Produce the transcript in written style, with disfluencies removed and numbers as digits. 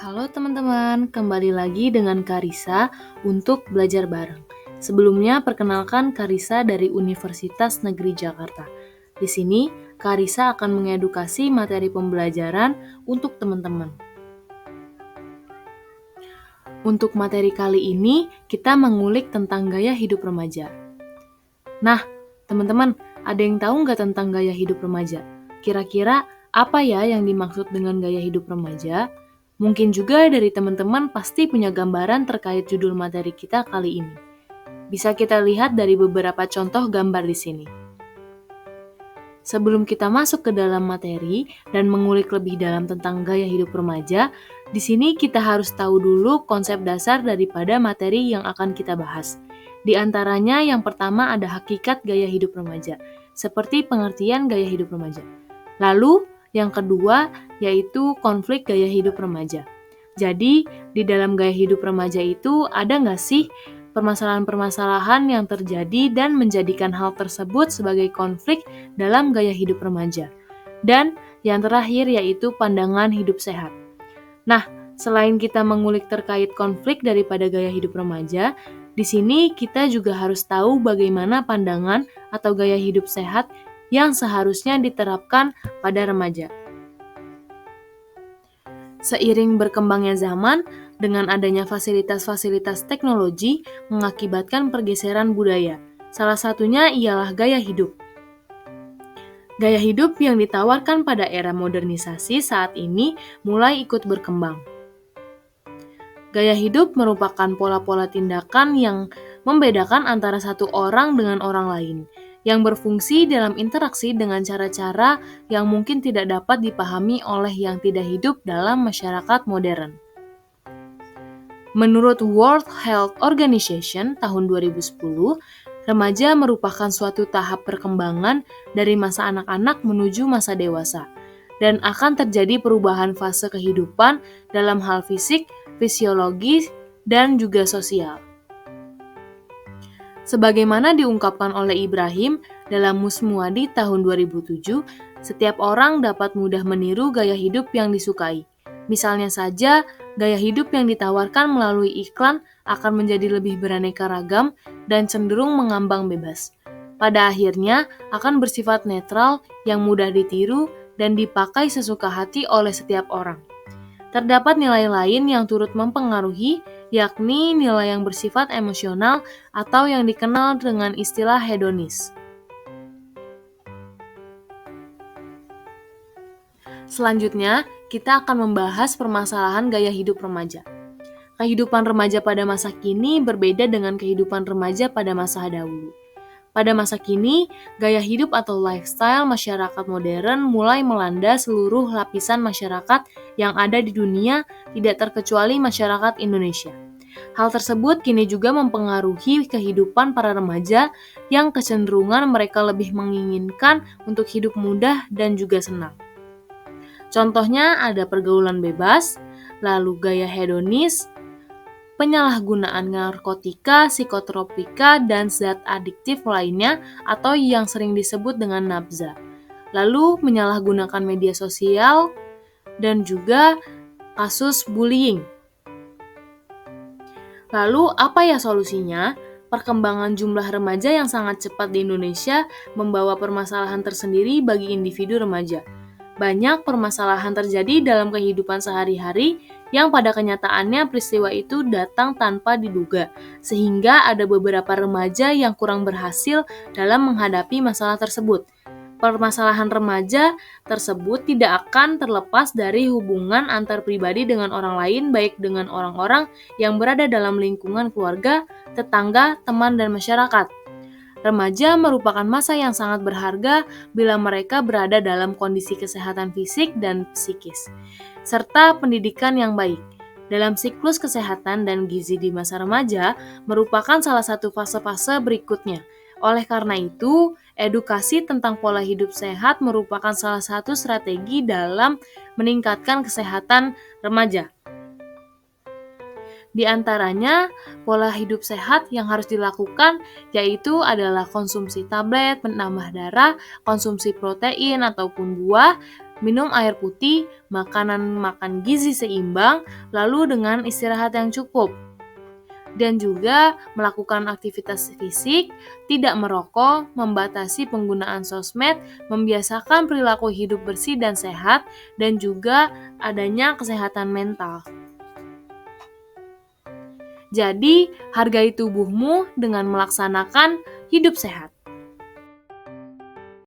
Halo teman-teman, kembali lagi dengan Karisa untuk belajar bareng. Sebelumnya perkenalkan Karisa dari Universitas Negeri Jakarta. Di sini Karisa akan mengedukasi materi pembelajaran untuk teman-teman. Untuk materi kali ini kita mengulik tentang gaya hidup remaja. Nah, teman-teman, ada yang tahu nggak tentang gaya hidup remaja? Kira-kira apa ya yang dimaksud dengan gaya hidup remaja? Mungkin juga dari teman-teman pasti punya gambaran terkait judul materi kita kali ini. Bisa kita lihat dari beberapa contoh gambar di sini. Sebelum kita masuk ke dalam materi dan mengulik lebih dalam tentang gaya hidup remaja, di sini kita harus tahu dulu konsep dasar daripada materi yang akan kita bahas. Di antaranya yang pertama ada hakikat gaya hidup remaja, seperti pengertian gaya hidup remaja. Lalu yang kedua yaitu konflik gaya hidup remaja. Jadi di dalam gaya hidup remaja itu ada nggak sih permasalahan-permasalahan yang terjadi dan menjadikan hal tersebut sebagai konflik dalam gaya hidup remaja? Dan yang terakhir yaitu pandangan hidup sehat. Nah, selain kita mengulik terkait konflik daripada gaya hidup remaja, di sini kita juga harus tahu bagaimana pandangan atau gaya hidup sehat yang seharusnya diterapkan pada remaja. Seiring berkembangnya zaman, dengan adanya fasilitas-fasilitas teknologi mengakibatkan pergeseran budaya. Salah satunya ialah gaya hidup. Gaya hidup yang ditawarkan pada era modernisasi saat ini mulai ikut berkembang. Gaya hidup merupakan pola-pola tindakan yang membedakan antara satu orang dengan orang lain, yang berfungsi dalam interaksi dengan cara-cara yang mungkin tidak dapat dipahami oleh yang tidak hidup dalam masyarakat modern. Menurut World Health Organization tahun 2010, remaja merupakan suatu tahap perkembangan dari masa anak-anak menuju masa dewasa, dan akan terjadi perubahan fase kehidupan dalam hal fisik, fisiologis, dan juga sosial. Sebagaimana diungkapkan oleh Ibrahim dalam Musmuadi tahun 2007, setiap orang dapat mudah meniru gaya hidup yang disukai. Misalnya saja, gaya hidup yang ditawarkan melalui iklan akan menjadi lebih beraneka ragam dan cenderung mengambang bebas. Pada akhirnya, akan bersifat netral yang mudah ditiru dan dipakai sesuka hati oleh setiap orang. Terdapat nilai lain yang turut mempengaruhi, yakni nilai yang bersifat emosional atau yang dikenal dengan istilah hedonis. Selanjutnya, kita akan membahas permasalahan gaya hidup remaja. Kehidupan remaja pada masa kini berbeda dengan kehidupan remaja pada masa dahulu. Pada masa kini, gaya hidup atau lifestyle masyarakat modern mulai melanda seluruh lapisan masyarakat yang ada di dunia, tidak terkecuali masyarakat Indonesia. Hal tersebut kini juga mempengaruhi kehidupan para remaja yang kecenderungan mereka lebih menginginkan untuk hidup mudah dan juga senang. Contohnya ada pergaulan bebas, lalu gaya hedonis, penyalahgunaan narkotika, psikotropika, dan zat adiktif lainnya atau yang sering disebut dengan nabza. Lalu menyalahgunakan media sosial dan juga kasus bullying. Lalu apa ya solusinya? Perkembangan jumlah remaja yang sangat cepat di Indonesia membawa permasalahan tersendiri bagi individu remaja. Banyak permasalahan terjadi dalam kehidupan sehari-hari yang pada kenyataannya peristiwa itu datang tanpa diduga, sehingga ada beberapa remaja yang kurang berhasil dalam menghadapi masalah tersebut. Permasalahan remaja tersebut tidak akan terlepas dari hubungan antar pribadi dengan orang lain, baik dengan orang-orang yang berada dalam lingkungan keluarga, tetangga, teman, dan masyarakat. Remaja merupakan masa yang sangat berharga bila mereka berada dalam kondisi kesehatan fisik dan psikis, serta pendidikan yang baik. Dalam siklus kesehatan dan gizi di masa remaja merupakan salah satu fase-fase berikutnya. Oleh karena itu, edukasi tentang pola hidup sehat merupakan salah satu strategi dalam meningkatkan kesehatan remaja. Di antaranya, pola hidup sehat yang harus dilakukan yaitu adalah konsumsi tablet, penambah darah, konsumsi protein ataupun buah, minum air putih, makan gizi seimbang, lalu dengan istirahat yang cukup. Dan juga melakukan aktivitas fisik, tidak merokok, membatasi penggunaan sosmed, membiasakan perilaku hidup bersih dan sehat, dan juga adanya kesehatan mental. Jadi, hargai tubuhmu dengan melaksanakan hidup sehat.